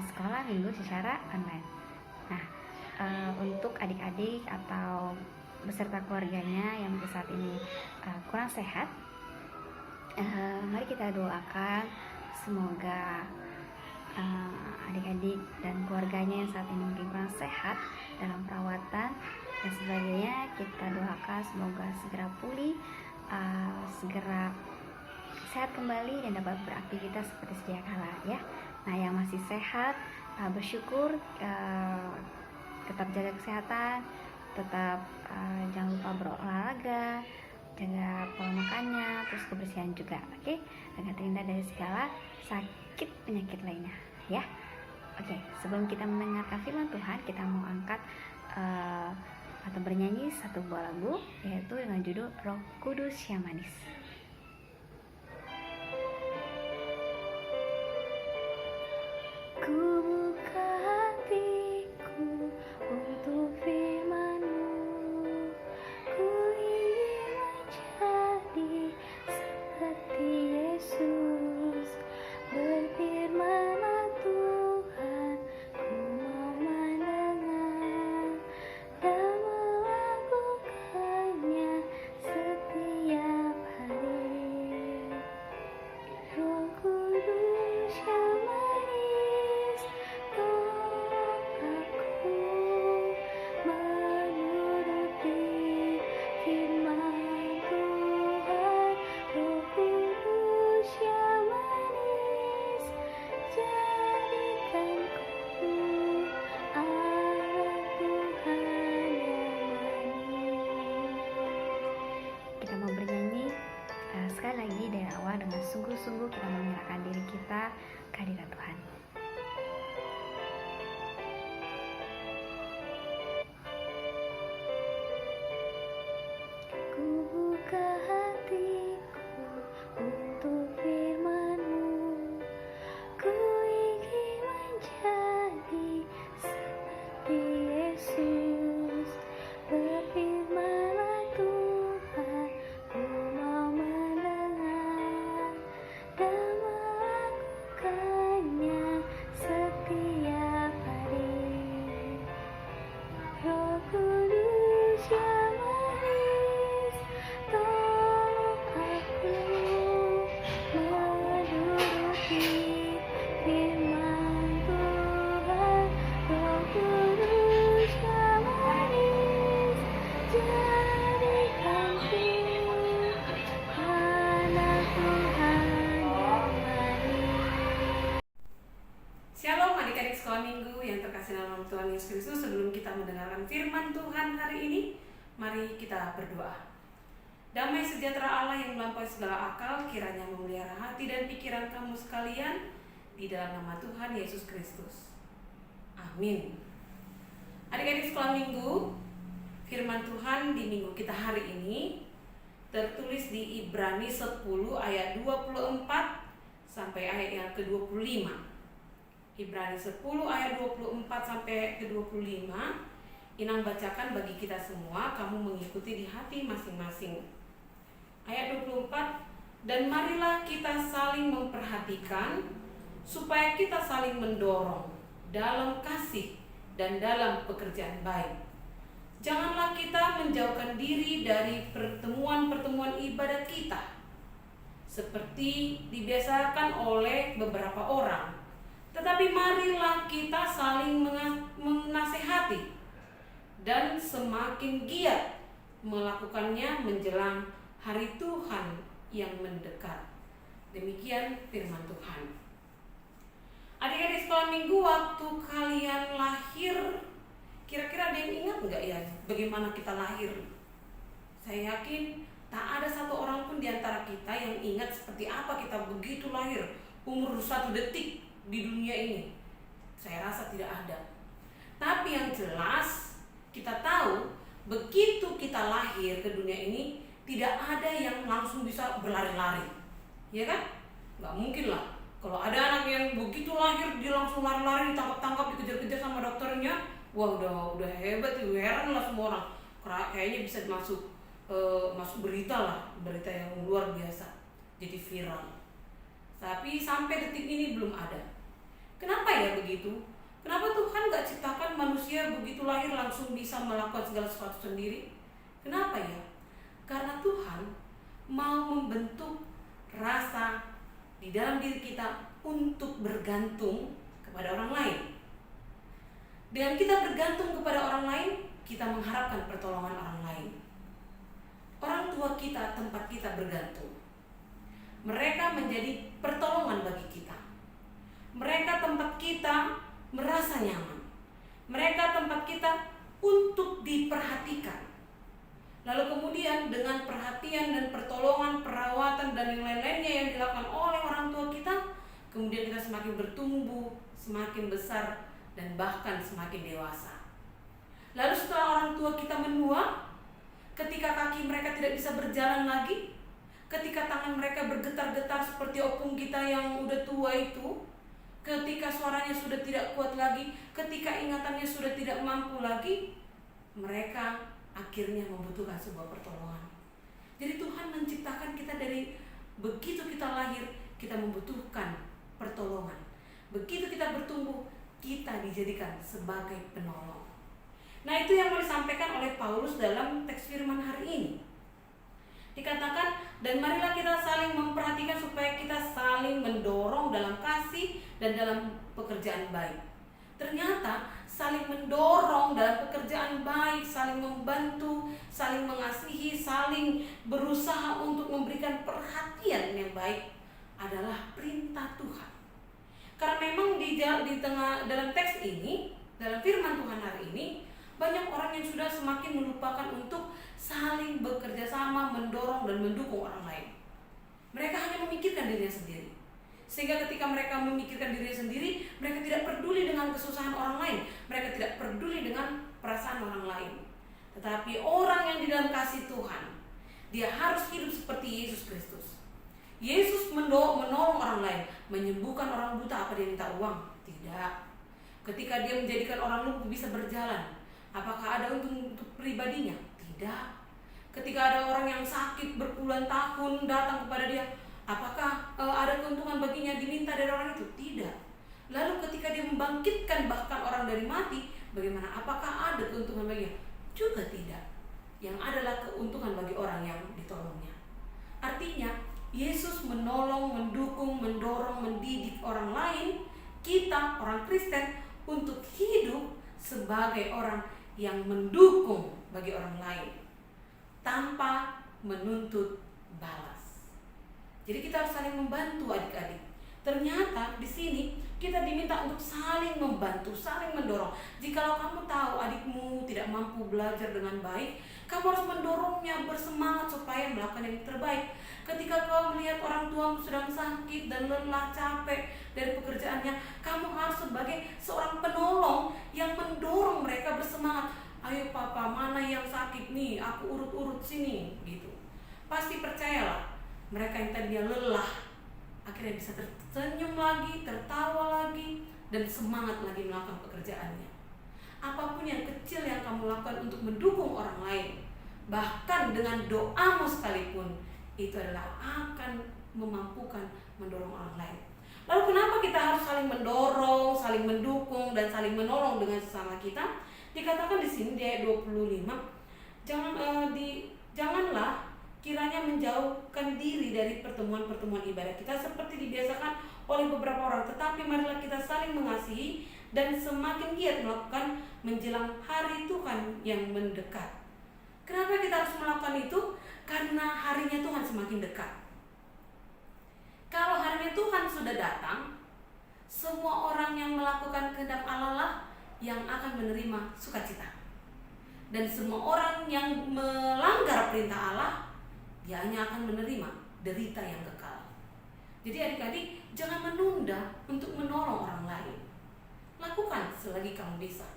sekolah minggu secara online. Nah, untuk adik-adik atau beserta keluarganya yang saat ini kurang sehat, mari kita doakan semoga adik-adik dan keluarganya yang saat ini mungkin kurang sehat dalam perawatan dan sebagainya, kita doakan semoga segera pulih, segera sehat kembali dan dapat beraktivitas seperti sedia kala ya. Nah, yang masih sehat bersyukur, tetap jaga kesehatan, tetap jangan lupa berolahraga, jaga pola makannya, terus kebersihan juga, oke? Agar terhindar dari segala sakit penyakit lainnya ya. Oke, sebelum kita mendengarkan firman Tuhan, kita mau angkat atau bernyanyi satu buah lagu, yaitu dengan judul Roh Kudus yang Manis. Ku buka hatiku untuk firman-Mu, ku ingin menjadi seperti Yesus. Berfirman-Lah Tuhan, ku mau mendengar dan melakukannya setiap hari. Roh Kudus yang manis, tolong aku menuruti firman Tuhan. Roh Kudus yang manis, jadikan ku anak Tuhan yang manis. Kita mau bernyanyi sekali lagi dari awal dengan sungguh-sungguh kita menyerahkan diri kita ke hadirat Tuhan. Ku buka hatiku untuk firman-Mu, ku ingin menjadi seperti Yesus. Berfirman-Lah Tuhan, ku mau mendengar dan melakukannya setiap hari. Roh Kudus yang manis, tolong aku menuruti firman Tuhan. Roh Kudus yang manis, jadikan ku anak Tuhan yang manis. Shalom adik-adik sekolah minggu yang terkasih dalam Tuhan Yesus Kristus. Sebelum kita mendengarkan firman Tuhan hari ini, mari kita berdoa. Damai sejahtera Allah yang melampaui segala akal kiranya memelihara hati dan pikiran kamu sekalian di dalam nama Tuhan Yesus Kristus. Amin. Adik-adik sekolah minggu, firman Tuhan di minggu kita hari ini tertulis di Ibrani 10 ayat 24 sampai ayat yang ke-25. Ibrani 10 ayat 24 sampai ke-25. Inang bacakan bagi kita semua, kamu mengikuti di hati masing-masing. Ayat 24, dan marilah kita saling memperhatikan supaya kita saling mendorong dalam kasih dan dalam pekerjaan baik. Janganlah kita menjauhkan diri dari pertemuan-pertemuan ibadat kita, seperti dibiasakan oleh beberapa orang. Tetapi marilah kita saling menasehati dan semakin giat melakukannya menjelang hari Tuhan yang mendekat. Demikian firman Tuhan. Adik-adik sekolah minggu, waktu kalian lahir, kira-kira ada yang ingat nggak ya bagaimana kita lahir? Saya yakin tak ada satu orang pun di antara kita yang ingat seperti apa kita begitu lahir, umur 1 detik di dunia ini. Saya rasa tidak ada. Tapi yang jelas kita tahu begitu kita lahir ke dunia ini tidak ada yang langsung bisa berlari-lari, ya kan? Nggak mungkin lah. Kalau ada anak yang begitu lahir dia langsung lari-lari, ditangkap-tangkap, dikejar-kejar sama dokternya, wah udah hebat, heran lah semua orang. Kayaknya bisa masuk berita lah, berita yang luar biasa, jadi viral. Tapi sampai detik ini belum ada. Kenapa ya begitu? begitu? Kenapa Tuhan gak ciptakan manusia begitu lahir langsung bisa melakukan segala sesuatu sendiri? Kenapa ya? Karena Tuhan mau membentuk rasa di dalam diri kita untuk bergantung kepada orang lain. Dengan kita bergantung kepada orang lain, kita mengharapkan pertolongan orang lain. Orang tua kita tempat kita bergantung. Mereka menjadi pertolongan bagi kita. Mereka tempat kita merasa nyaman. Mereka tempat kita untuk diperhatikan. Lalu kemudian dengan perhatian dan pertolongan, perawatan dan yang lain-lainnya yang dilakukan oleh orang tua kita, kemudian kita semakin bertumbuh, semakin besar, dan bahkan semakin dewasa. Lalu setelah orang tua kita menua, ketika kaki mereka tidak bisa berjalan lagi, ketika tangan mereka bergetar-getar seperti opung kita yang udah tua itu, ketika suaranya sudah tidak kuat lagi, ketika ingatannya sudah tidak mampu lagi, mereka akhirnya membutuhkan sebuah pertolongan. Jadi Tuhan menciptakan kita dari begitu kita lahir, kita membutuhkan pertolongan. Begitu kita bertumbuh, kita dijadikan sebagai penolong. Nah, itu yang mau disampaikan oleh Paulus dalam teks firman hari ini. Dikatakan, dan marilah kita saling memperhatikan supaya kita saling mendorong dalam kasih dan dalam pekerjaan baik. Ternyata saling mendorong dalam pekerjaan baik, saling membantu, saling mengasihi, saling berusaha untuk memberikan perhatian yang baik adalah perintah Tuhan. Karena memang di tengah dalam teks ini, dalam firman Tuhan hari ini, banyak orang yang sudah semakin melupakan untuk saling bekerja sama, mendorong dan mendukung orang lain. Mereka hanya memikirkan dirinya sendiri. Sehingga ketika mereka memikirkan dirinya sendiri, mereka tidak peduli dengan kesusahan orang lain. Mereka tidak peduli dengan perasaan orang lain. Tetapi orang yang di dalam kasih Tuhan, dia harus hidup seperti Yesus Kristus. Yesus menolong orang lain, menyembuhkan orang buta. Apa dia minta uang? Tidak. Ketika dia menjadikan orang lumpuh bisa berjalan, apakah ada untuk pribadinya? Tidak. Ketika ada orang yang sakit berpuluhan tahun datang kepada dia, apakah ada keuntungan baginya diminta dari orang itu? Tidak. Lalu ketika dia membangkitkan bahkan orang dari mati, bagaimana? Apakah ada keuntungan baginya? Juga tidak. Yang adalah keuntungan bagi orang yang ditolongnya. Artinya, Yesus menolong, mendukung, mendorong, mendidik orang lain, kita, orang Kristen, untuk hidup sebagai orang yang mendukung bagi orang lain, tanpa menuntut balas. Jadi kita harus saling membantu adik-adik. Ternyata di sini kita diminta untuk saling membantu, saling mendorong. Jikalau kamu tahu adikmu tidak mampu belajar dengan baik, kamu harus mendorongnya bersemangat supaya melakukan yang terbaik. Ketika kau melihat orang tuamu sedang sakit dan lelah, capek dari pekerjaannya, kamu harus sebagai seorang penolong yang mendorong mereka bersemangat. Ayo papa, mana yang sakit nih, aku urut-urut sini, gitu. Pasti percayalah, mereka yang tadinya lelah akhirnya bisa tersenyum lagi, tertawa lagi, dan semangat lagi melakukan pekerjaannya. Apapun yang kecil yang kamu lakukan untuk mendukung orang lain, bahkan dengan doamu sekalipun, itu adalah akan memampukan mendorong orang lain. Lalu kenapa kita harus saling mendorong, saling mendukung, dan saling menolong dengan sesama kita? Dikatakan di sini di ayat 25, janganlah kiranya menjauhkan diri dari pertemuan-pertemuan ibadah kita seperti dibiasakan oleh beberapa orang, tetapi marilah kita saling mengasihi dan semakin giat melakukan menjelang hari Tuhan yang mendekat. Kenapa kita harus melakukan itu? Karena harinya Tuhan semakin dekat. Kalau harinya Tuhan sudah datang, semua orang yang melakukan kehendak Allah lah yang akan menerima sukacita. Dan semua orang yang melanggar perintah Allah, dia hanya akan menerima derita yang kekal. Jadi adik-adik, jangan menunda untuk menolong orang lain. Lakukan selagi kamu bisa.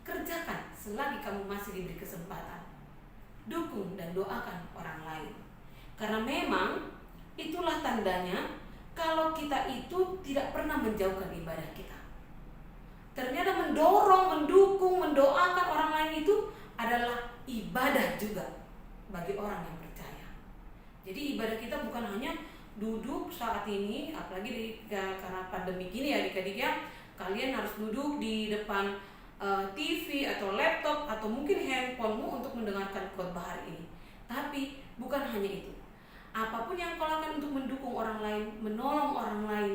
Kerjakan selagi kamu masih diberi kesempatan. Dukung dan doakan orang lain. Karena memang itulah tandanya kalau kita itu tidak pernah menjauhkan ibadah kita. Ternyata mendorong, mendukung, mendoakan orang lain itu adalah ibadah juga bagi orang yang percaya. Jadi ibadah kita bukan hanya duduk saat ini, apalagi karena pandemi gini ya adik-adik ya. kalian harus duduk di depan TV atau laptop atau mungkin handphonemu untuk mendengarkan khotbah hari ini. Tapi bukan hanya itu. Apapun yang kau lakukan untuk mendukung orang lain, menolong orang lain,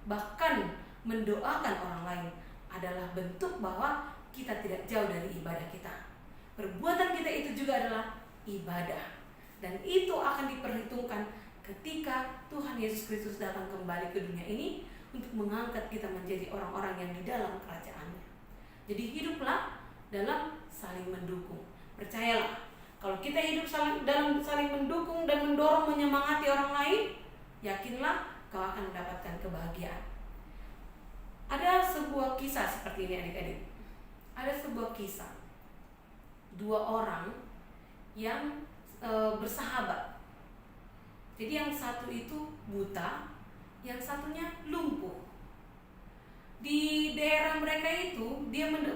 bahkan mendoakan orang lain adalah bentuk bahwa kita tidak jauh dari ibadah kita. Perbuatan kita itu juga adalah ibadah. Dan itu akan diperhitungkan ketika Tuhan Yesus Kristus datang kembali ke dunia ini untuk mengangkat kita menjadi orang-orang yang di dalam kerajaannya. Jadi hiduplah dalam saling mendukung. Percayalah, kalau kita hidup dalam saling mendukung dan mendorong, menyemangati orang lain, yakinlah kau akan mendapatkan kebahagiaan. Ada sebuah kisah seperti ini adik-adik. Ada sebuah kisah. 2 orang yang bersahabat. Jadi yang satu itu buta, yang satunya lumpuh. Di daerah mereka itu,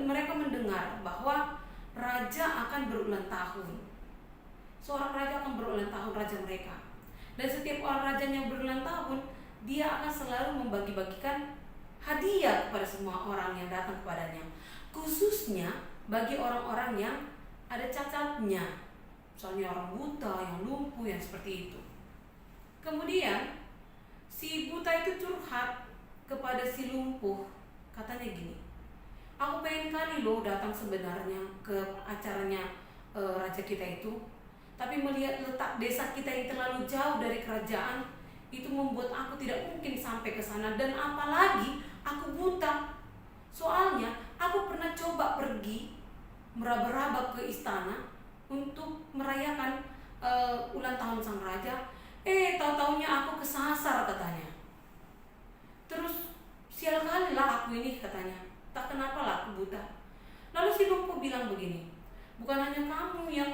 mereka mendengar bahwa raja akan berulang tahun. Seorang raja akan berulang tahun, raja mereka. Dan setiap orang rajanya berulang tahun, dia akan selalu membagi-bagikan hadiah kepada semua orang yang datang kepadanya. Khususnya bagi orang-orang yang ada cacatnya. Misalnya orang buta, yang lumpuh, yang seperti itu. Kemudian si buta itu curhat kepada si lumpuh. Katanya gini, aku pengen kali loh datang sebenarnya ke acaranya raja kita itu, tapi melihat letak desa kita yang terlalu jauh dari kerajaan, itu membuat aku tidak mungkin sampai ke sana. Dan apalagi aku buta. Soalnya aku pernah coba pergi meraba-raba ke istana untuk merayakan ulang tahun sang raja. Tahu-taunya aku kesasar katanya. Terus sial kali lah aku ini katanya. Tak kenapa lah aku buta. Lalu si lumpuh bilang begini, bukan hanya kamu yang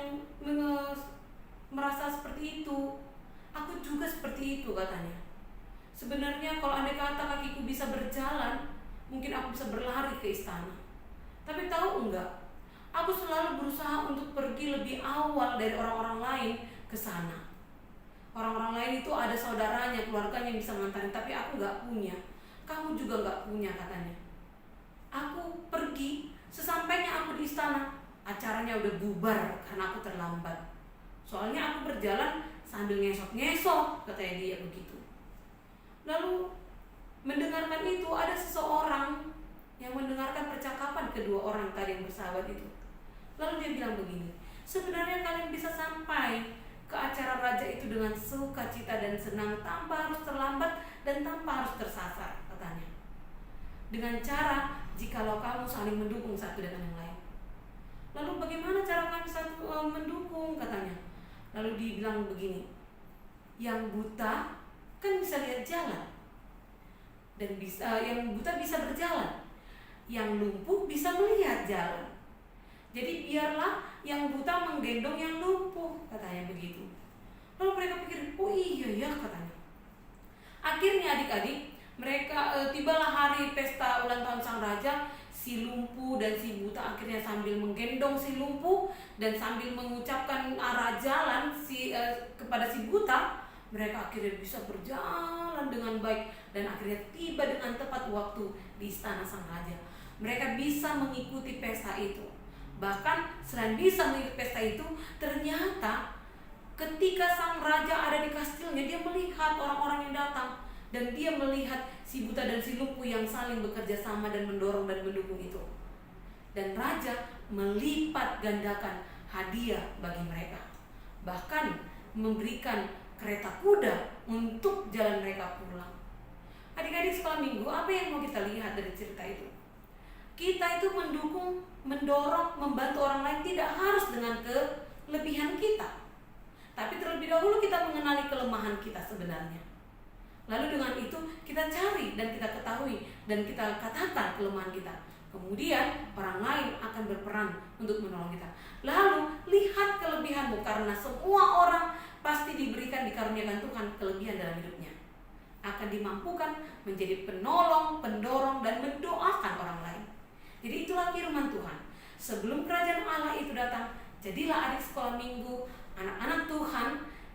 merasa seperti itu, aku juga seperti itu katanya. Sebenarnya kalau andai kata kakiku bisa berjalan, mungkin aku bisa berlari ke istana. Tapi tahu enggak, aku selalu berusaha untuk pergi lebih awal dari orang-orang lain ke sana. Orang-orang lain itu ada saudaranya, keluarganya yang bisa ngantarin, tapi aku gak punya. Kamu juga gak punya katanya. Aku pergi, sesampainya aku di istana, acaranya udah bubar karena aku terlambat. Soalnya aku berjalan sambil ngesot-ngesot, katanya dia begitu. Lalu mendengarkan itu, ada seseorang yang mendengarkan percakapan kedua orang tadi yang bersahabat itu. Lalu dia bilang begini, sebenarnya kalian bisa sampai ke acara raja itu dengan sukacita dan senang, tanpa harus terlambat dan tanpa harus tersasar, katanya. Dengan cara jikalau kamu saling mendukung satu dengan yang lain. Lalu bagaimana cara kami mendukung, katanya. Lalu dibilang begini, yang buta kan bisa lihat jalan, dan yang buta bisa berjalan, yang lumpuh bisa melihat jalan. Jadi biarlah yang buta menggendong yang lumpuh, katanya begitu. Lalu mereka pikir, oh iya ya, katanya. Akhirnya adik-adik, mereka tibalah hari pesta ulang tahun sang raja. Si lumpuh dan si buta akhirnya sambil menggendong si lumpuh dan sambil mengucapkan arah jalan kepada si buta, mereka akhirnya bisa berjalan dengan baik dan akhirnya tiba dengan tepat waktu di istana sang raja. Mereka bisa mengikuti pesta itu. Bahkan selain bisa mengikuti pesta itu, ternyata ketika sang raja ada di kastilnya, dia melihat orang-orang yang datang dan dia melihat si buta dan si lumpuh yang saling bekerja sama dan mendorong dan mendukung itu. Dan raja melipat gandakan hadiah bagi mereka, bahkan memberikan kereta kuda untuk jalan mereka pulang. Adik-adik sekolah minggu, apa yang mau kita lihat dari cerita itu? Kita itu mendukung, mendorong, membantu orang lain tidak harus dengan kelebihan kita, tapi terlebih dahulu kita mengenali kelemahan kita sebenarnya. Lalu dengan itu kita cari dan kita ketahui dan kita katakan kelemahan kita. Kemudian orang lain akan berperan untuk menolong kita. Lalu lihat kelebihanmu, karena semua orang pasti diberikan, dikaruniakan Tuhan kelebihan dalam hidupnya. Akan dimampukan menjadi penolong, pendorong, dan mendoakan orang lain. Jadi itulah firman Tuhan. Sebelum kerajaan Allah itu datang, jadilah adik sekolah minggu, anak-anak Tuhan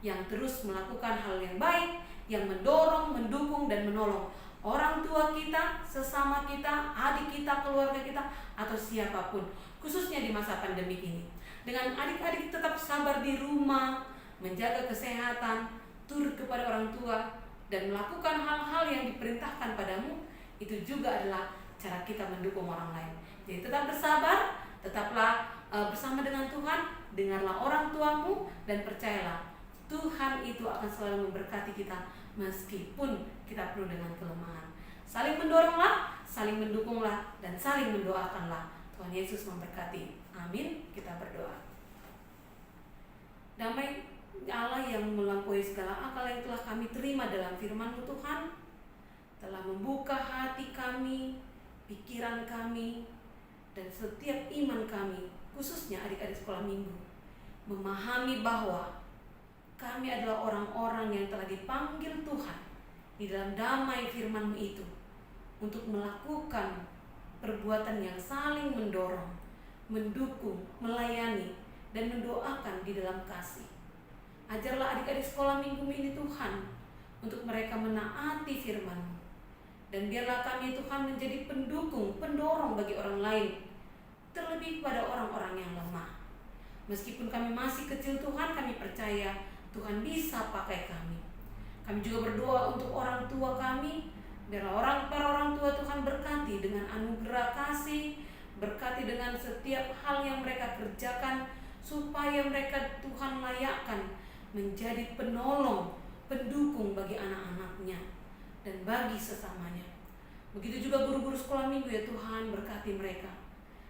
yang terus melakukan hal yang baik, yang mendorong, mendukung, dan menolong orang tua kita, sesama kita, adik kita, keluarga kita, atau siapapun, khususnya di masa pandemi ini. Dengan adik-adik tetap sabar di rumah, menjaga kesehatan, turut kepada orang tua, dan melakukan hal-hal yang diperintahkan padamu, itu juga adalah cara kita mendukung orang lain. Jadi tetap bersabar, tetaplah bersama dengan Tuhan, dengarlah orang tuamu, dan percayalah Tuhan itu akan selalu memberkati kita meskipun kita penuh dengan kelemahan. Saling mendoronglah, saling mendukunglah, dan saling mendoakanlah. Tuhan Yesus memberkati. Amin. Kita berdoa. Damai Allah yang melampaui segala akal yang telah kami terima dalam firman-Mu Tuhan, telah membuka hati kami, pikiran kami, dan setiap iman kami, khususnya adik-adik sekolah minggu, memahami bahwa kami adalah orang-orang yang telah dipanggil Tuhan di dalam damai firman-Mu itu untuk melakukan perbuatan yang saling mendorong, mendukung, melayani, dan mendoakan di dalam kasih. Ajarlah adik-adik sekolah minggu ini Tuhan, untuk mereka menaati firman-Mu. Dan biarlah kami Tuhan menjadi pendukung, pendorong bagi orang lain, terlebih pada orang-orang yang lemah. Meskipun kami masih kecil Tuhan, kami percaya Tuhan bisa pakai kami. Kami juga berdoa untuk orang tua kami, biarlah para orang tua Tuhan berkati dengan anugerah kasih, berkati dengan setiap hal yang mereka kerjakan, supaya mereka Tuhan layakkan menjadi penolong, pendukung bagi anak-anaknya dan bagi sesamanya. Begitu juga guru-guru sekolah minggu ya Tuhan, berkati mereka.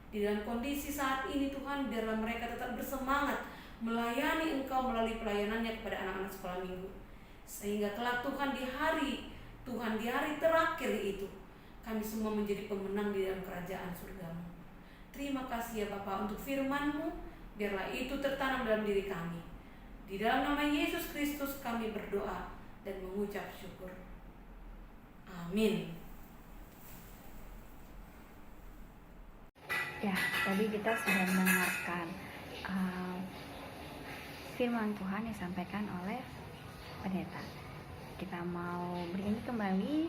Di dalam kondisi saat ini Tuhan, biarlah mereka tetap bersemangat melayani Engkau melalui pelayanannya kepada anak-anak sekolah minggu. Sehingga kelak Tuhan di hari terakhir itu, kami semua menjadi pemenang di dalam kerajaan surga-Mu. Terima kasih ya Bapa untuk firman-Mu, biarlah itu tertanam dalam diri kami. Di dalam nama Yesus Kristus kami berdoa dan mengucap syukur. Amin. Ya, tadi kita sudah mendengarkan firman Tuhan yang disampaikan oleh pendeta. Kita mau bernyanyi kembali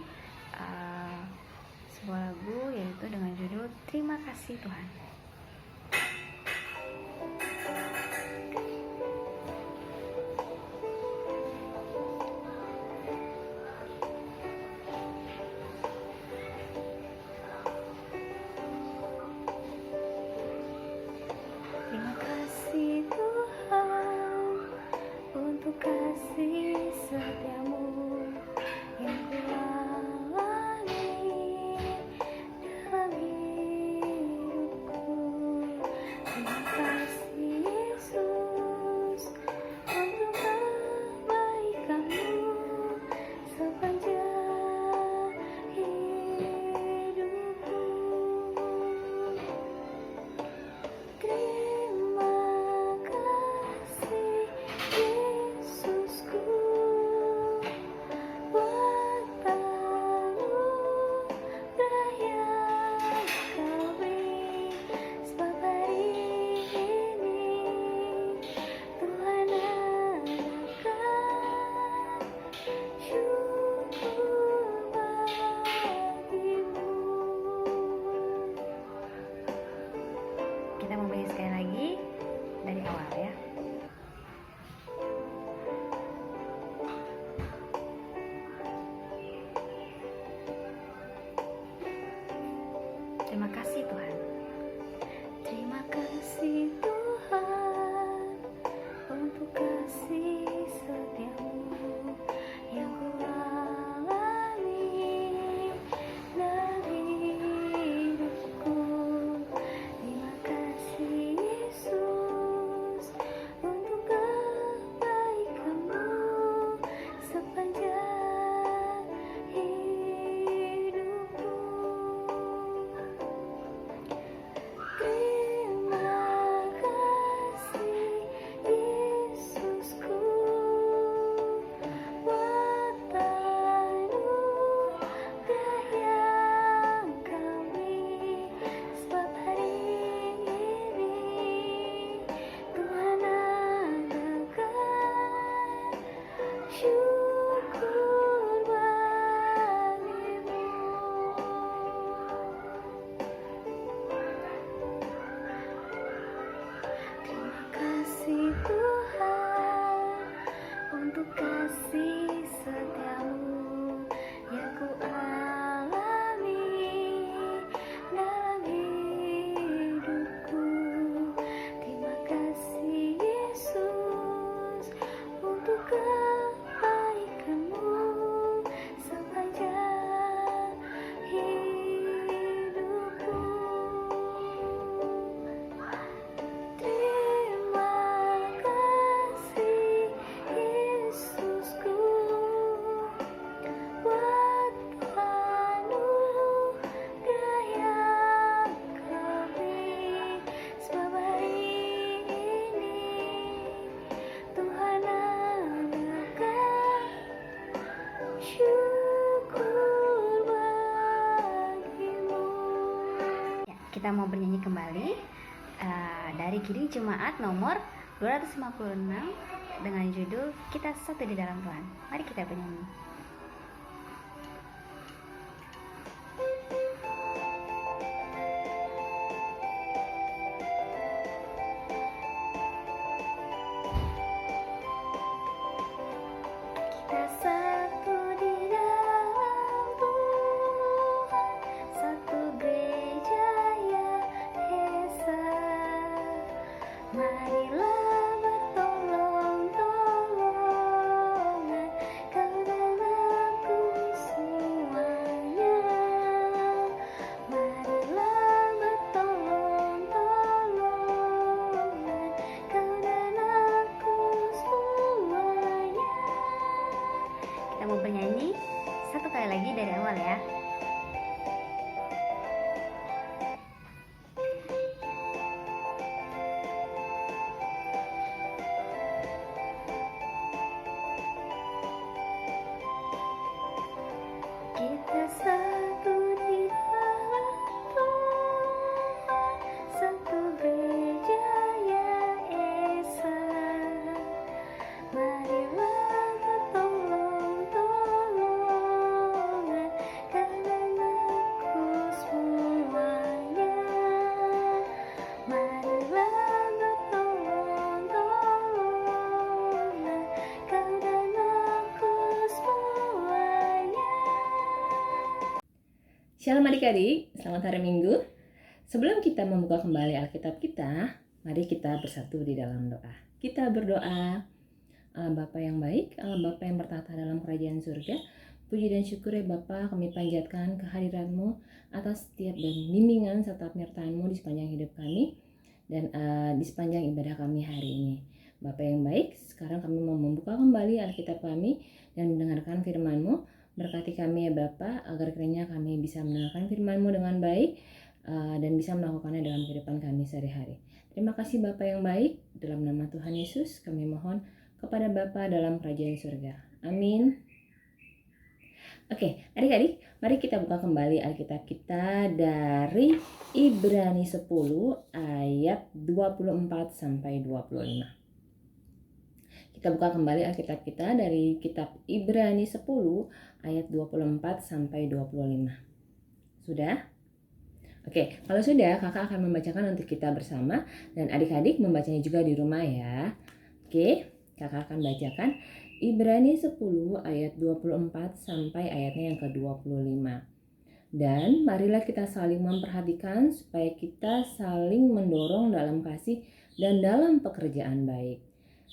sebuah lagu, yaitu dengan judul Terima Kasih Tuhan. Terima kasih Tuhan untuk kasih setiamu yang kualami dalam hidupku. Terima kasih Yesus untuk kebaikanmu sepanjang hidupku. Terima kasih Yesusku buat anugerah yang Kau beri, sebab hari ini Tuhan adakan syukur bagimu. Kita mau beri sekali lagi dari awal ya. Terima kasih Tuhan. Terima kasih Tuhan untuk kasih setiamu yang kualami dalam hidupku. Terima kasih Yesus untuk kebaikanmu sepanjang hidupku. Terima kita mau bernyanyi kembali dari Kidung Jemaat nomor 256 dengan judul Kita Satu di Dalam Tuhan. Mari kita bernyanyi. Kita satu di dalam Tuhan, satu gereja ya Esa. Marilah bertolong-tolongan, kau dan aku semuanya. Marilah bertolong-tolongan, kau dan aku semuanya. Kita mau bernyanyi satu kali lagi dari awal ya. Kita satu di dalam Tuhan, satu gereja ya Esa. Marilah bertolong-tolongan, kau dan aku semuanya. Marilah bertolong-tolongan, kau dan aku semuanya. Shalom adik-adik, selamat hari Minggu. Sebelum kita membuka kembali Alkitab kita, mari kita bersatu di dalam doa. Kita berdoa, Allah Bapa yang baik, Allah Bapa yang bertata dalam kerajaan surga. Puji dan syukur ya Bapa, kami panjatkan kehadiran-Mu atas setiap dan bimbingan serta penyertaan-Mu di sepanjang hidup kami dan di sepanjang ibadah kami hari ini. Bapa yang baik, sekarang kami mau membuka kembali Alkitab kami dan mendengarkan firman-Mu. Berkati kami ya Bapa, agar kiranya kami bisa mendengarkan firman-Mu dengan baik dan bisa melakukannya dalam kehidupan kami sehari-hari. Terima kasih Bapa yang baik, dalam nama Tuhan Yesus kami mohon kepada Bapa dalam kerajaan surga. Amin. Oke, adik-adik, mari kita buka kembali Alkitab kita dari Ibrani 10 ayat 24 sampai 25. Kita buka kembali Alkitab kita dari kitab Ibrani 10 ayat 24 sampai 25. Sudah? Oke, kalau sudah, kakak akan membacakan untuk kita bersama dan adik-adik membacanya juga di rumah ya. Oke, kakak akan bacakan Ibrani 10 ayat 24 sampai ayatnya yang ke-25. Dan marilah kita saling memperhatikan supaya kita saling mendorong dalam kasih dan dalam pekerjaan baik.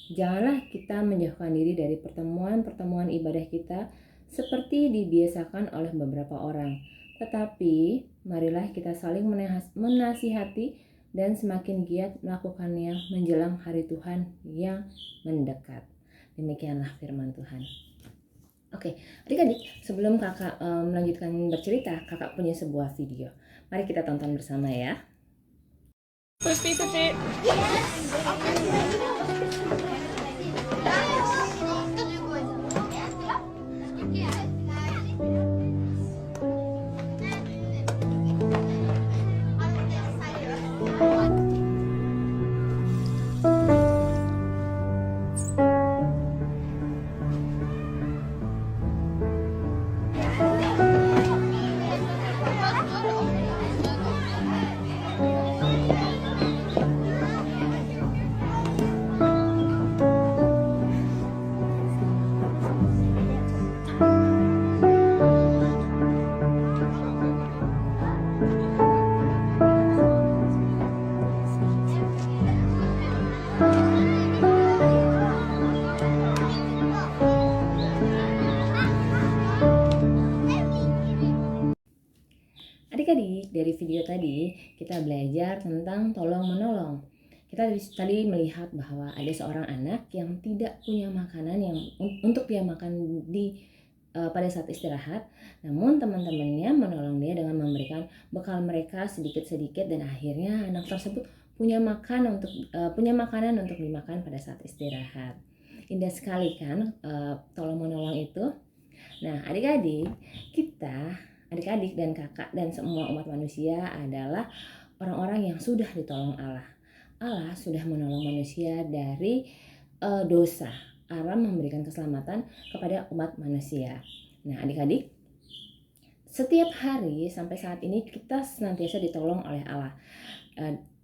Janganlah kita menjauhkan diri dari pertemuan-pertemuan ibadah kita seperti dibiasakan oleh beberapa orang. Tetapi marilah kita saling menasihati dan semakin giat melakukannya menjelang hari Tuhan yang mendekat. Demikianlah firman Tuhan. Oke, adik-adik, sebelum kakak melanjutkan bercerita, kakak punya sebuah video. Mari kita tonton bersama ya. First piece of it. Adik-adik, dari video tadi kita belajar tentang tolong-menolong. Kita tadi melihat bahwa ada seorang anak yang tidak punya makanan yang untuk dia makan pada saat istirahat, namun teman-temannya menolong dia dengan memberikan bekal mereka sedikit-sedikit dan akhirnya anak tersebut punya makanan untuk dimakan pada saat istirahat. Indah sekali kan tolong-menolong itu. Nah, adik-adik dan kakak dan semua umat manusia adalah orang-orang yang sudah ditolong Allah. Allah sudah menolong manusia dari dosa. Allah memberikan keselamatan kepada umat manusia. Nah, adik-adik, setiap hari sampai saat ini kita senantiasa ditolong oleh Allah.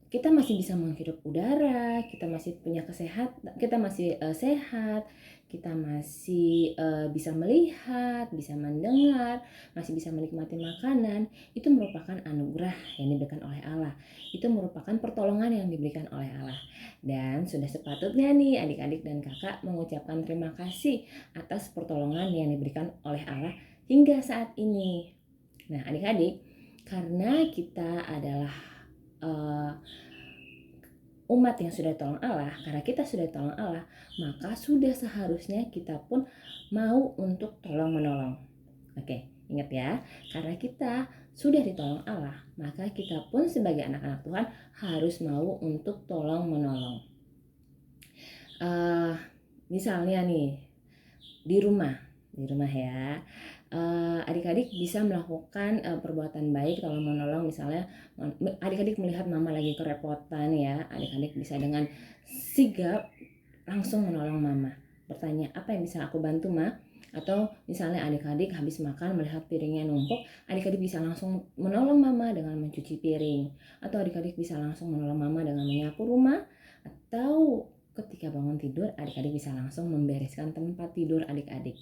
Kita masih bisa menghirup udara, kita masih punya kesehatan, kita masih sehat, kita masih bisa melihat, bisa mendengar, masih bisa menikmati makanan. Itu merupakan anugerah yang diberikan oleh Allah. Itu merupakan pertolongan yang diberikan oleh Allah. Dan sudah sepatutnya nih adik-adik dan kakak mengucapkan terima kasih atas pertolongan yang diberikan oleh Allah hingga saat ini. Nah, adik-adik, karena kita adalah umat yang sudah ditolong Allah, karena kita sudah ditolong Allah, maka sudah seharusnya kita pun mau untuk tolong-menolong. Oke, ingat ya, karena kita sudah ditolong Allah, maka kita pun sebagai anak-anak Tuhan harus mau untuk tolong-menolong. Misalnya nih, di rumah ya, adik-adik bisa melakukan perbuatan baik, tolong menolong. Misalnya adik-adik melihat mama lagi kerepotan ya, adik-adik bisa dengan sigap langsung menolong mama, bertanya, apa yang bisa aku bantu ma? Atau misalnya adik-adik habis makan melihat piringnya numpuk, adik-adik bisa langsung menolong mama dengan mencuci piring, atau adik-adik bisa langsung menolong mama dengan menyapu rumah, atau ketika bangun tidur adik-adik bisa langsung membereskan tempat tidur adik-adik.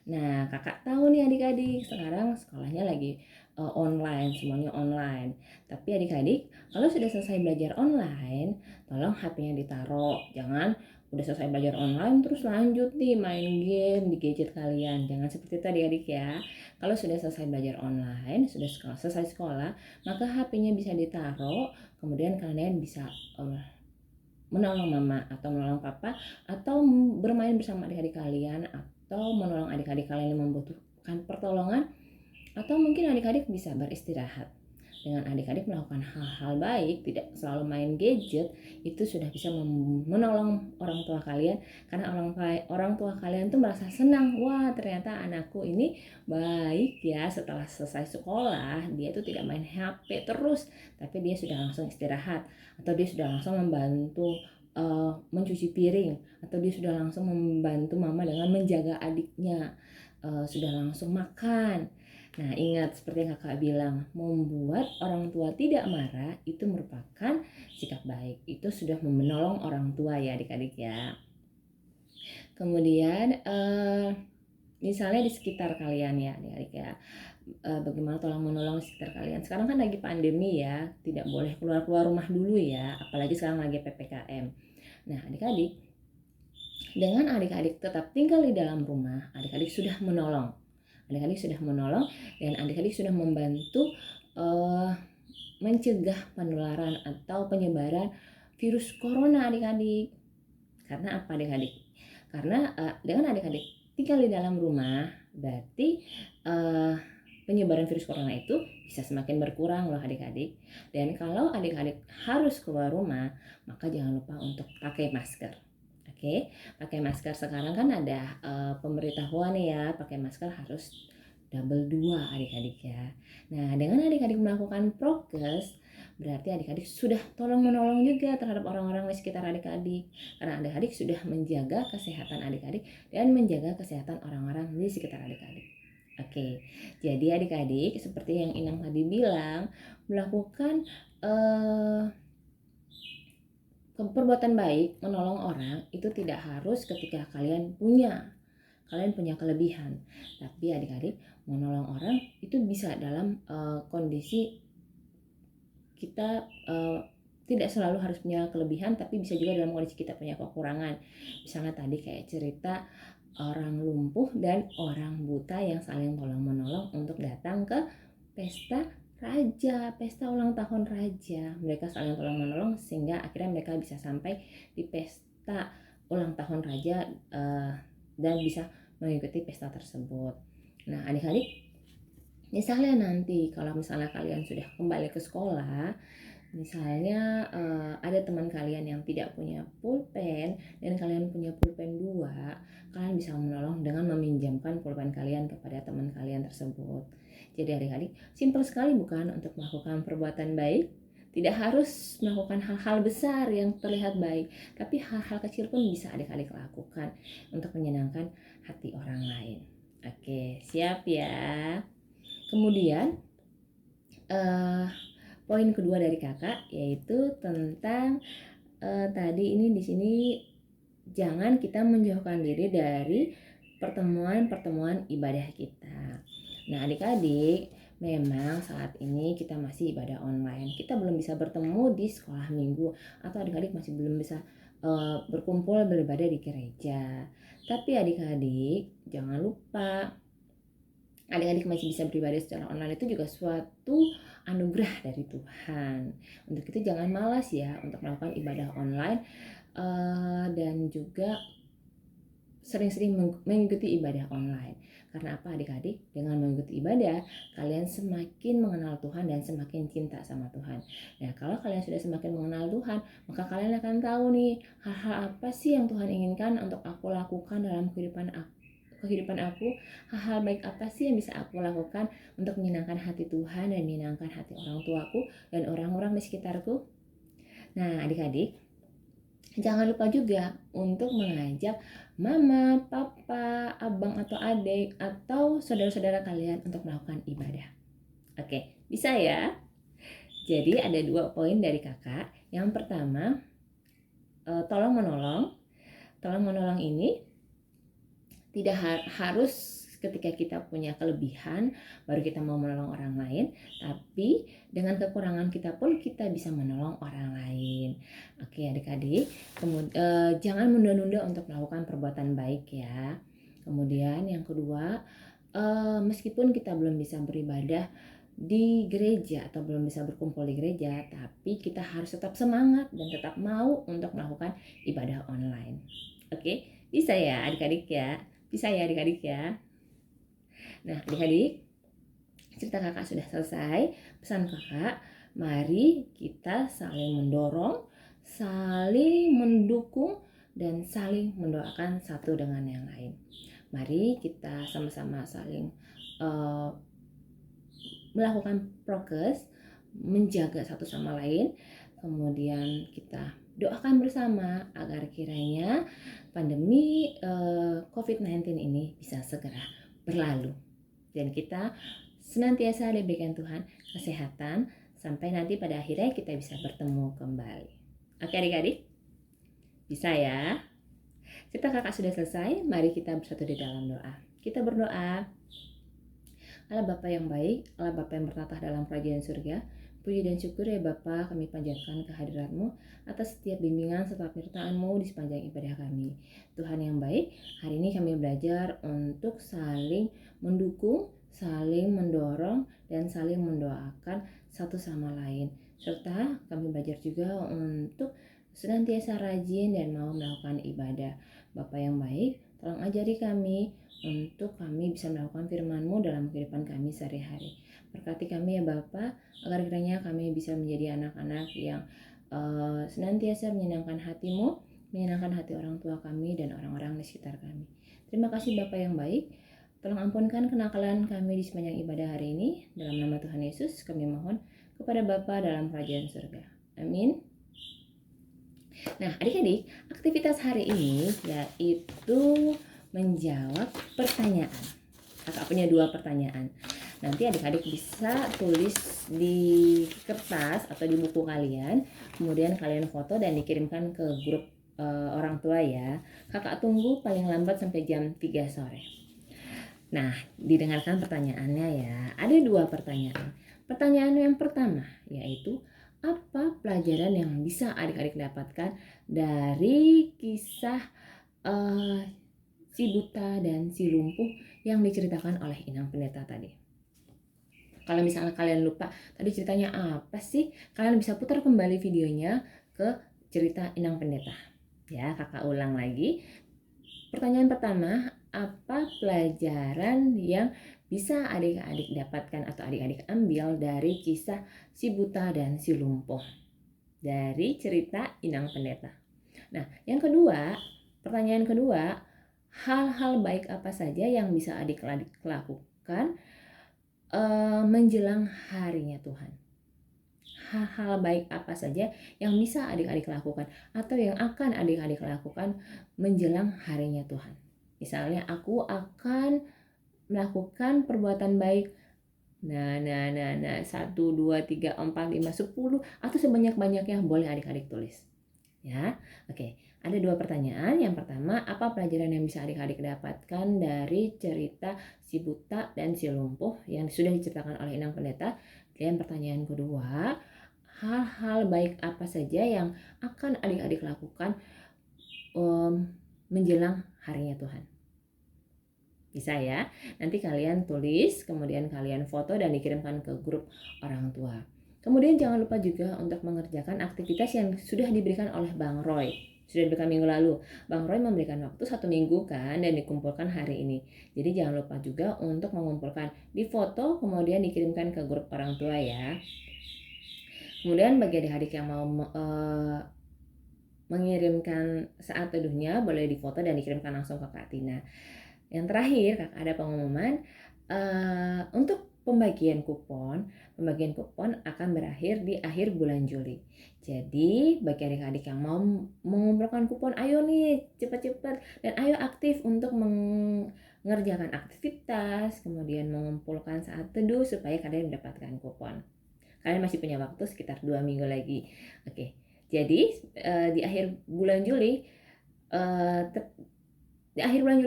Nah, kakak tahu nih adik-adik, sekarang sekolahnya lagi online, semuanya online. Tapi adik-adik, kalau sudah selesai belajar online, tolong HP-nya ditaruh. Jangan udah selesai belajar online terus lanjut nih main game di gadget kalian. Jangan seperti itu adik-adik ya. Kalau sudah selesai belajar online, sudah selesai sekolah, maka HP-nya bisa ditaruh, kemudian kalian bisa menolong mama atau menolong papa, atau bermain bersama adik-adik kalian, atau menolong adik-adik kalian yang membutuhkan pertolongan, atau mungkin adik-adik bisa beristirahat. Dengan adik-adik melakukan hal-hal baik, tidak selalu main gadget, itu sudah bisa menolong orang tua kalian, karena orang tua kalian tuh merasa senang, wah ternyata anakku ini baik ya, setelah selesai sekolah dia tuh tidak main HP terus, tapi dia sudah langsung istirahat, atau dia sudah langsung membantu mencuci piring, atau dia sudah langsung membantu mama dengan menjaga adiknya, sudah langsung makan. Nah, ingat seperti yang kakak bilang, membuat orang tua tidak marah itu merupakan sikap baik. Itu sudah menolong orang tua ya adik-adik ya. Kemudian misalnya di sekitar kalian ya adik-adik ya, bagaimana tolong menolong di sekitar kalian. Sekarang kan lagi pandemi ya, tidak boleh keluar rumah dulu ya, apalagi sekarang lagi PPKM. Nah, adik-adik, dengan adik-adik tetap tinggal di dalam rumah, adik-adik sudah menolong. Adik-adik sudah menolong dan adik-adik sudah membantu mencegah penularan atau penyebaran virus corona adik-adik. Karena apa adik-adik? Karena dengan adik-adik tinggal di dalam rumah, berarti penyebaran virus corona itu bisa semakin berkurang loh adik-adik. Dan kalau adik-adik harus keluar rumah, maka jangan lupa untuk pakai masker. Oke, pakai masker. Sekarang kan ada pemberitahuan ya, pakai masker harus double 2 adik-adik ya. Nah, dengan adik-adik melakukan prokes, berarti adik-adik sudah tolong menolong juga terhadap orang-orang di sekitar adik-adik. Karena adik-adik sudah menjaga kesehatan adik-adik dan menjaga kesehatan orang-orang di sekitar adik-adik. Oke, jadi adik-adik seperti yang Inang tadi bilang, melakukan perbuatan baik, menolong orang itu tidak harus ketika kalian punya kelebihan, tapi adik-adik menolong orang itu bisa dalam kondisi kita tidak selalu harus punya kelebihan, tapi bisa juga dalam kondisi kita punya kekurangan. Misalnya tadi kayak cerita orang lumpuh dan orang buta yang saling tolong menolong untuk datang ke pesta ulang tahun raja. Mereka saling tolong menolong sehingga akhirnya mereka bisa sampai di pesta ulang tahun raja dan bisa mengikuti pesta tersebut. Nah, adik-adik, misalnya nanti kalau misalnya kalian sudah kembali ke sekolah, misalnya ada teman kalian yang tidak punya pulpen dan kalian punya pulpen 2, kalian bisa menolong dengan meminjamkan pulpen kalian kepada teman kalian tersebut. Jadi adik-adik, simpel sekali bukan untuk melakukan perbuatan baik, Tidak harus melakukan hal-hal besar yang terlihat baik, tapi hal-hal kecil pun bisa adik-adik lakukan untuk menyenangkan hati orang lain. Oke, siap ya. Kemudian poin kedua dari kakak yaitu tentang tadi ini di sini jangan kita menjauhkan diri dari pertemuan-pertemuan ibadah kita. Nah, adik-adik, memang saat ini kita masih ibadah online. Kita belum bisa bertemu di sekolah minggu atau adik-adik masih belum bisa berkumpul beribadah di gereja. Tapi adik-adik, jangan lupa adik-adik masih bisa beribadah secara online itu juga suatu anugerah dari Tuhan. Untuk itu jangan malas ya untuk melakukan ibadah online dan juga sering-sering mengikuti ibadah online. Karena apa adik-adik? Dengan mengikuti ibadah, kalian semakin mengenal Tuhan dan semakin cinta sama Tuhan. Nah, kalau kalian sudah semakin mengenal Tuhan, maka kalian akan tahu nih, hal-hal apa sih yang Tuhan inginkan untuk aku lakukan dalam kehidupan aku, hal-hal baik apa sih yang bisa aku lakukan untuk menyenangkan hati Tuhan dan menyenangkan hati orang tuaku dan orang-orang di sekitarku. Nah, adik-adik, jangan lupa juga untuk mengajak mama, papa, abang atau adik atau saudara-saudara kalian untuk melakukan ibadah. Oke, bisa ya? Jadi ada 2 poin dari kakak. Yang pertama, tolong menolong. Tolong menolong ini tidak harus ketika kita punya kelebihan baru kita mau menolong orang lain, tapi dengan kekurangan kita pun kita bisa menolong orang lain. Oke adik-adik, jangan menunda-nunda untuk melakukan perbuatan baik ya. Kemudian yang kedua, meskipun kita belum bisa beribadah di gereja atau belum bisa berkumpul di gereja, tapi kita harus tetap semangat dan tetap mau untuk melakukan ibadah online. Oke, bisa ya adik-adik ya? Bisa ya adik-adik ya? Nah adik-adik, cerita kakak sudah selesai. Pesan kakak, mari kita saling mendorong, saling mendukung, dan saling mendoakan satu dengan yang lain. Mari kita sama-sama saling melakukan prokes, menjaga satu sama lain. Kemudian kita doakan bersama agar kiranya pandemi COVID-19 ini bisa segera berlalu dan kita senantiasa diberikan Tuhan kesehatan sampai nanti pada akhirnya kita bisa bertemu kembali. Oke adik-adik, bisa ya? Cerita kakak sudah selesai, mari kita bersatu di dalam doa. Kita berdoa. Allah Bapa yang baik, Allah Bapa yang bertatah dalam kerajaan surga, puji dan syukur ya Bapa, kami panjatkan kehadirat-Mu atas setiap bimbingan serta penyertaan-Mu di sepanjang ibadah kami. Tuhan yang baik, hari ini kami belajar untuk saling mendukung, saling mendorong, dan saling mendoakan satu sama lain. Serta kami belajar juga untuk senantiasa rajin dan mau melakukan ibadah. Bapa yang baik, tolong ajari kami untuk kami bisa melakukan firman-Mu dalam kehidupan kami sehari-hari. Berkati kami ya Bapa, agar kiranya kami bisa menjadi anak-anak yang senantiasa menyenangkan hati-Mu, menyenangkan hati orang tua kami dan orang-orang di sekitar kami. Terima kasih Bapa yang baik, tolong ampunkan kenakalan kami di sepanjang ibadah hari ini. Dalam nama Tuhan Yesus kami mohon kepada Bapa dalam kerajaan surga. Amin. Nah adik-adik, aktivitas hari ini yaitu menjawab pertanyaan. Kakak punya 2 pertanyaan. Nanti adik-adik bisa tulis di kertas atau di buku kalian, kemudian kalian foto dan dikirimkan ke grup orang tua ya. Kakak tunggu paling lambat sampai jam 3 sore. Nah, didengarkan pertanyaannya ya. Ada 2 pertanyaan. Pertanyaan yang pertama yaitu apa pelajaran yang bisa adik-adik dapatkan dari kisah si buta dan si lumpuh yang diceritakan oleh Inang Pendeta tadi. Kalau misalnya kalian lupa tadi ceritanya apa sih, kalian bisa putar kembali videonya ke cerita Inang Pendeta. Ya, kakak ulang lagi. Pertanyaan pertama, apa pelajaran yang bisa adik-adik dapatkan atau adik-adik ambil dari kisah si buta dan si lumpuh dari cerita Inang Pendeta? Nah, yang kedua, pertanyaan kedua, hal-hal baik apa saja yang bisa adik-adik lakukan menjelang harinya Tuhan? hal-hal baik apa saja yang bisa adik-adik lakukan atau yang akan adik-adik lakukan menjelang harinya Tuhan. Misalnya aku akan melakukan perbuatan baik. Nah, 1, 2, 3, 4, 5, 10 atau sebanyak-banyaknya boleh adik-adik tulis. Ya, oke. Ada 2 pertanyaan. Yang pertama, apa pelajaran yang bisa adik-adik dapatkan dari cerita si buta dan si lumpuh yang sudah diceritakan oleh Inang Pendeta? Dan pertanyaan kedua, hal-hal baik apa saja yang akan adik-adik lakukan menjelang harinya Tuhan? Bisa ya, nanti kalian tulis, kemudian kalian foto dan dikirimkan ke grup orang tua. Kemudian jangan lupa juga untuk mengerjakan aktivitas yang sudah diberikan oleh Bang Roy. Sudah diberikan minggu lalu. Bang Roy memberikan waktu 1 minggu kan dan dikumpulkan hari ini. Jadi jangan lupa juga untuk mengumpulkan di foto kemudian dikirimkan ke grup orang tua ya. Kemudian bagi adik-adik yang mau mengirimkan saat teduhnya boleh difoto dan dikirimkan langsung ke Kak Tina. Yang terakhir, Kak, ada pengumuman untuk pembagian kupon akan berakhir di akhir bulan Juli. Jadi, bagi adik-adik yang mau mengumpulkan kupon, ayo nih cepat-cepat dan ayo aktif untuk mengerjakan aktivitas, kemudian mengumpulkan saat teduh supaya kalian mendapatkan kupon. Kalian masih punya waktu sekitar 2 minggu lagi. Oke. Jadi, di akhir bulan Juli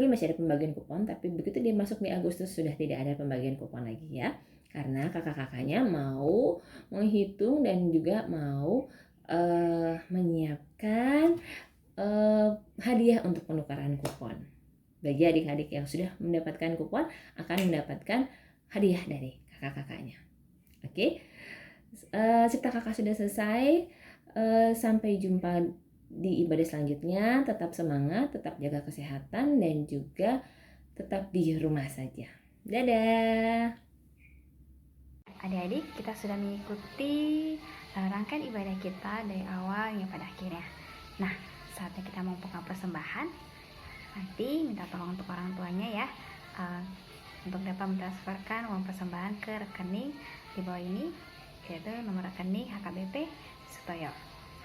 masih ada pembagian kupon, tapi begitu dia masuk di Agustus sudah tidak ada pembagian kupon lagi ya. Karena kakak-kakaknya mau menghitung dan juga mau menyiapkan hadiah untuk penukaran kupon. Bagi adik-adik yang sudah mendapatkan kupon akan mendapatkan hadiah dari kakak-kakaknya. Oke. Cerita kakak sudah selesai. Sampai jumpa di ibadah selanjutnya. Tetap semangat, tetap jaga kesehatan, dan juga tetap di rumah saja. Dadah. Adik-adik, kita sudah mengikuti rangkaian ibadah kita dari awal hingga pada akhirnya. Nah, saatnya kita mengumpulkan persembahan. Nanti minta tolong untuk orang tuanya ya, untuk dapat mentransferkan uang persembahan ke rekening di bawah ini, yaitu nomor rekening HKBP Sutoyo.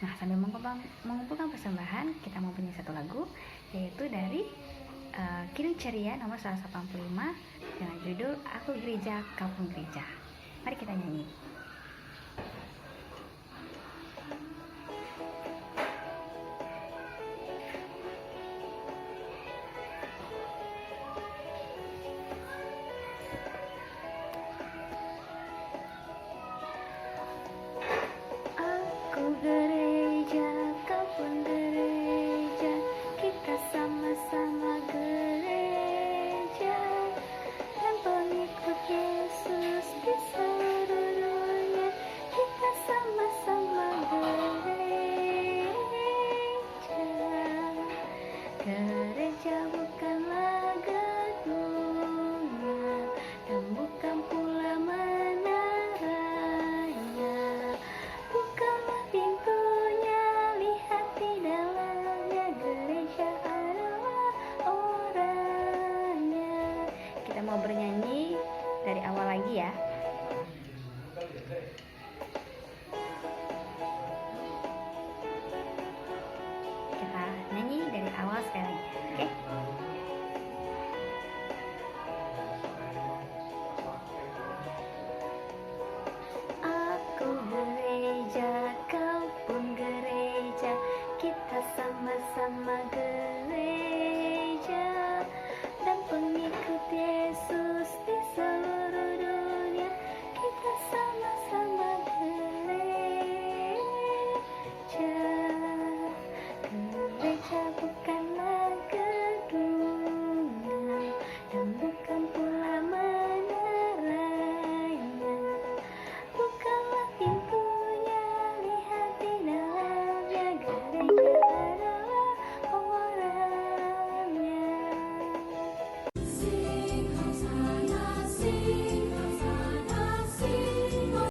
Nah, sambil mengumpulkan persembahan, kita mempunyai satu lagu, yaitu dari Kirim Ceria nomor 185 dengan judul Aku Gereja, Kau Pun Gereja. Mari kita nyanyi. Aku gereja, kau pun gereja, kita sama-sama gereja, dan pengikut Yesus di seluruh dunia, kita sama-sama gereja. Gereja bukanlah gedungnya, dan bukan pula menaranya, bukanlah pintunya, lihat di dalamnya, gereja adalah orangnya. Kita mau bernyanyi dari awal lagi ya. Kita nyanyi dari awal sekali lagi, oke?